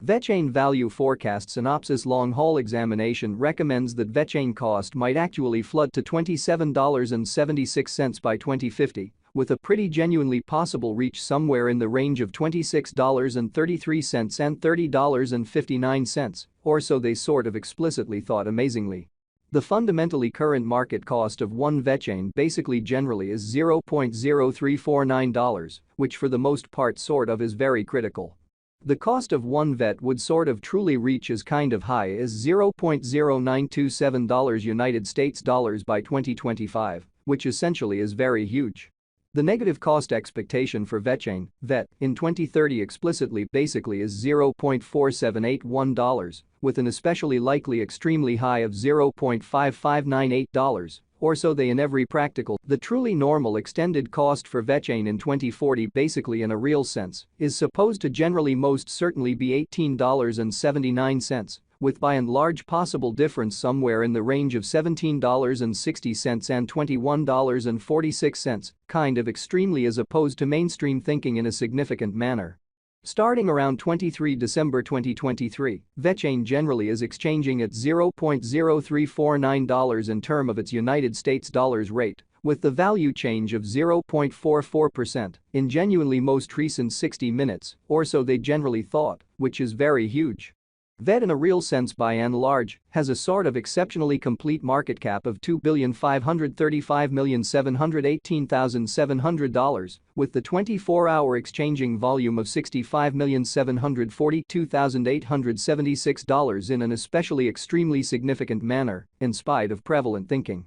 Vechain Value Forecast Synopsis Long-haul examination recommends that Vechain cost might actually flood to $27.76 by 2050, with a pretty genuinely possible reach somewhere in the range of $26.33 and $30.59, or so they sort of explicitly thought amazingly. The fundamentally current market cost of one Vechain basically generally is $0.0349, which for the most part sort of is very critical. The cost of one vet would sort of truly reach as kind of high as $0.0927 United States dollars by 2025, which essentially is very huge. The negative cost expectation for Vechain, vet, in 2030 explicitly basically is $0.4781, with an especially likely extremely high of $0.5598, or so they in every practical. The truly normal extended cost for Vechain in 2040 basically in a real sense is supposed to generally most certainly be $18.79, with by and large possible difference somewhere in the range of $17.60 and $21.46, kind of extremely as opposed to mainstream thinking in a significant manner. Starting around 23 December 2023, Vechain generally is exchanging at $0.0349 in term of its United States dollars rate, with the value change of 0.44% in genuinely most recent 60 minutes, or so they generally thought, which is very huge. Vet in a real sense by and large has a sort of exceptionally complete market cap of $2,535,718,700, with the 24-hour exchanging volume of $65,742,876 in an especially extremely significant manner, in spite of prevalent thinking.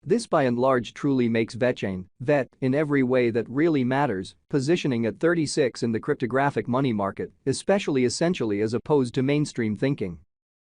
This by and large truly makes Vechain, vet, in every way that really matters, positioning at 36 in the cryptographic money market, especially essentially as opposed to mainstream thinking.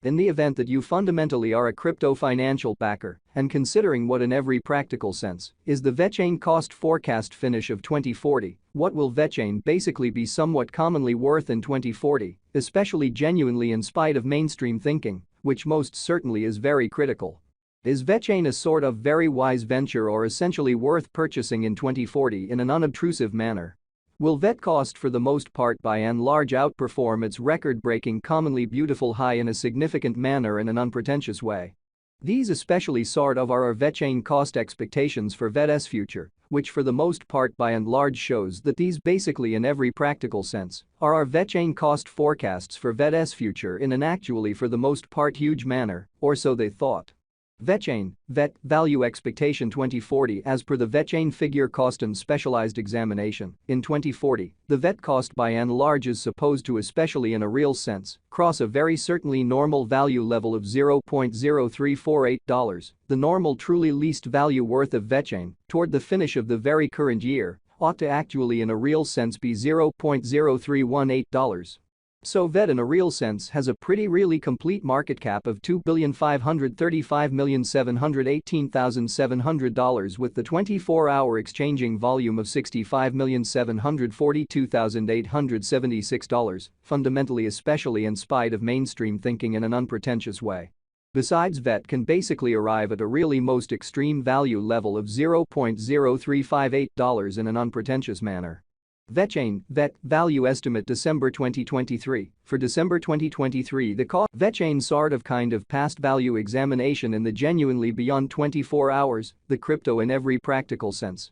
In the event that you fundamentally are a crypto financial backer, and considering what in every practical sense is the Vechain cost forecast finish of 2040, what will Vechain basically be somewhat commonly worth in 2040, especially genuinely in spite of mainstream thinking, which most certainly is very critical. Is Vechain a sort of very wise venture or essentially worth purchasing in 2040 in an unobtrusive manner? Will vet cost for the most part by and large outperform its record-breaking commonly beautiful high in a significant manner in an unpretentious way? These especially sort of are our Vechain cost expectations for vet's future, which for the most part by and large shows that these basically in every practical sense are our Vechain cost forecasts for vet's future in an actually for the most part huge manner, or so they thought. Vechain, vet, value expectation 2040 as per the Vechain figure cost and specialized examination, in 2040, the vet cost by and large is supposed to especially in a real sense cross a very certainly normal value level of $0.0348, the normal truly least value worth of Vechain, toward the finish of the very current year, ought to actually in a real sense be $0.0318. So vet in a real sense has a pretty really complete market cap of $2,535,718,700 with the 24-hour exchanging volume of $65,742,876, fundamentally especially in spite of mainstream thinking in an unpretentious way. Besides vet can basically arrive at a really most extreme value level of $0.0358 in an unpretentious manner. Vechain, vet, value estimate December 2023. For December 2023 the cost Vechain sort of kind of past value examination in the genuinely beyond 24 hours, the crypto in every practical sense,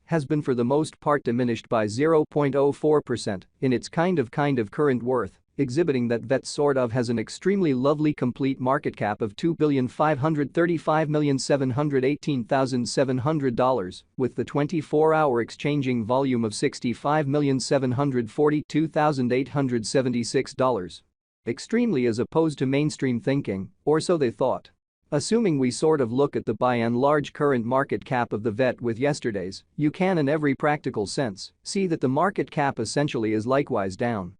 has been for the most part diminished by 0.04% in its kind of current worth, exhibiting that vet sort of has an extremely lovely complete market cap of $2,535,718,700 with the 24-hour exchanging volume of $65,742,876. Extremely as opposed to mainstream thinking, or so they thought. Assuming we sort of look at the by and large current market cap of the vet with yesterday's, you can in every practical sense see that the market cap essentially is likewise down.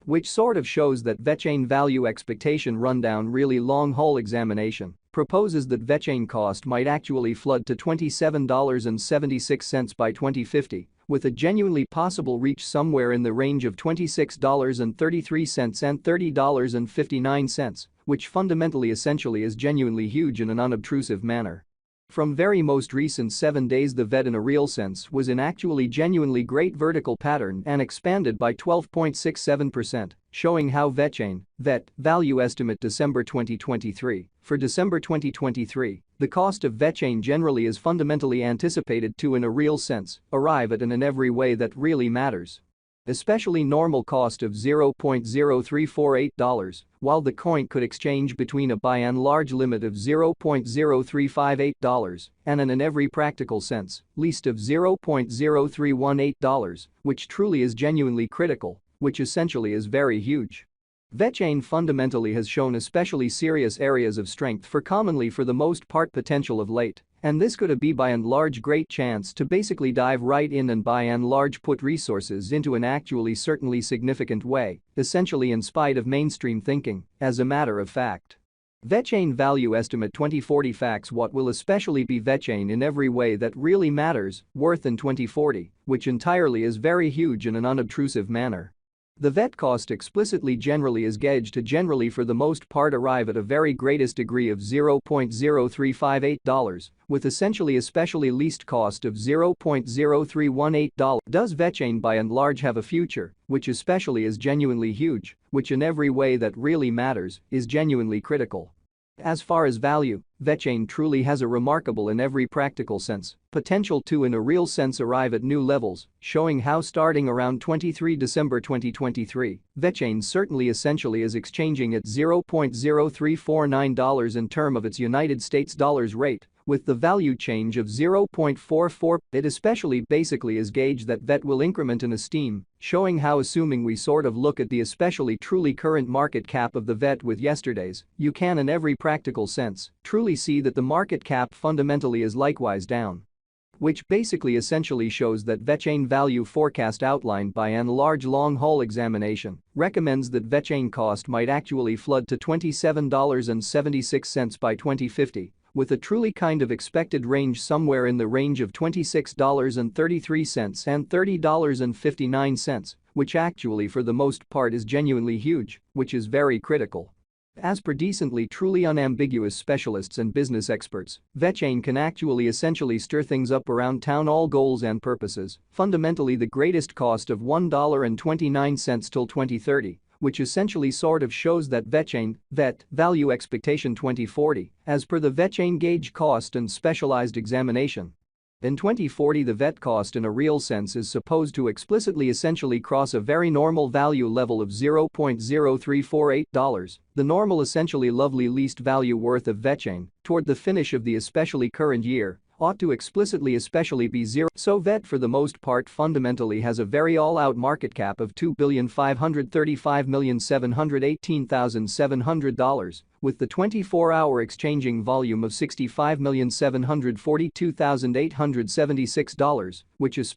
Which sort of shows that Vechain value expectation rundown really long-haul examination proposes that Vechain cost might actually flood to $27.76 by 2050, with a genuinely possible reach somewhere in the range of $26.33 and $30.59, which fundamentally essentially is genuinely huge in an unobtrusive manner. From very most recent 7 days the vet in a real sense was in actually genuinely great vertical pattern and expanded by 12.67%, showing how Vechain, VET, value estimate December 2023. For December 2023, the cost of Vechain generally is fundamentally anticipated to, in a real sense, arrive at and in every way that really matters. Especially normal cost of $0.0348, while the coin could exchange between a by and large limit of $0.0358 and an in every practical sense, least of $0.0318, which truly is genuinely critical, which essentially is very huge. Vechain fundamentally has shown especially serious areas of strength for commonly for the most part potential of late, and this could be by and large great chance to basically dive right in and by and large put resources into an actually certainly significant way, essentially in spite of mainstream thinking, as a matter of fact. Vechain value estimate 2040 facts. What will especially be Vechain in every way that really matters, worth in 2040, which entirely is very huge in an unobtrusive manner. The VET cost explicitly generally is gauged to generally for the most part arrive at a very greatest degree of $0.0358, with essentially especially least cost of $0.0318. Does Vechain by and large have a future, which especially is genuinely huge, which in every way that really matters, is genuinely critical. As far as value, Vechain truly has a remarkable in every practical sense potential to in a real sense arrive at new levels, showing how starting around 23 December 2023, Vechain certainly essentially is exchanging at $0.0349 in term of its United States dollars rate, with the value change of 0.44. It especially basically is gauged that VET will increment in esteem, showing how assuming we sort of look at the especially truly current market cap of the VET with yesterday's, you can in every practical sense truly see that the market cap fundamentally is likewise down. Which basically essentially shows that Vechain value forecast outlined by and large long-haul examination recommends that Vechain cost might actually flood to $27.76 by 2050, with a truly kind of expected range somewhere in the range of $26.33 and $30.59, which actually for the most part is genuinely huge, which is very critical. As per decently truly unambiguous specialists and business experts, Vechain can actually essentially stir things up around town all goals and purposes, fundamentally the greatest cost of $1.29 till 2030, which essentially sort of shows that Vechain, VET, value expectation 2040, as per the Vechain gauge cost and specialized examination. In 2040 the VET cost in a real sense is supposed to explicitly essentially cross a very normal value level of $0.0348, the normal essentially lovely least value worth of Vechain, toward the finish of the especially current year, ought to explicitly especially be zero. So VET for the most part fundamentally has a very all-out market cap of $2,535,718,700, with the 24-hour exchanging volume of $65,742,876, which is